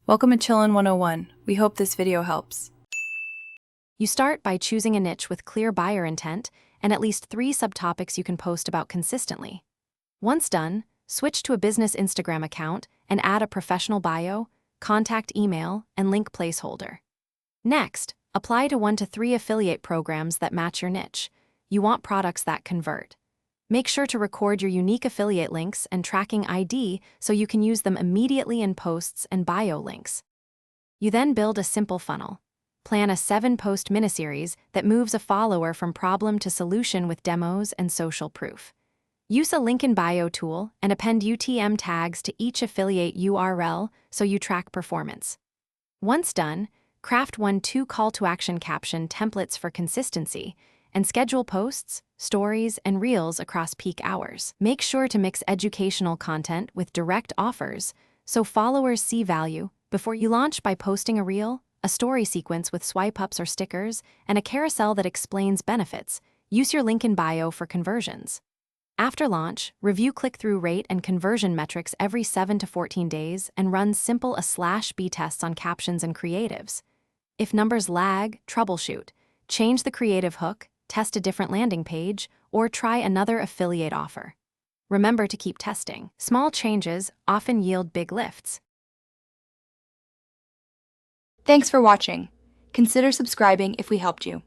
Welcome to Chillin' 101. We hope this video helps. You start by choosing a niche with clear buyer intent and at least 3 subtopics you can post about consistently. Once done, switch to a business Instagram account and add a professional bio, contact email, and link placeholder. Next, apply to 1 to 3 affiliate programs that match your niche. You want products that convert. Make sure to record your unique affiliate links and tracking ID so you can use them immediately in posts and bio links. You then build a simple funnel. Plan a 7-post miniseries that moves a follower from problem to solution with demos and social proof. Use a link in bio tool and append UTM tags to each affiliate URL so you track performance. Once done, craft 1-2 call-to-action caption templates for consistency and schedule posts, stories, and reels across peak hours. Make sure to mix educational content with direct offers so followers see value before you launch by posting a reel, a story sequence with swipe-ups or stickers, and a carousel that explains benefits. Use your link in bio for conversions. After launch, review click-through rate and conversion metrics every 7 to 14 days and run simple A/B tests on captions and creatives. If numbers lag, troubleshoot. Change the creative hook, test a different landing page, or try another affiliate offer. Remember to keep testing. Small changes often yield big lifts. Thanks for watching. Consider subscribing if we helped you.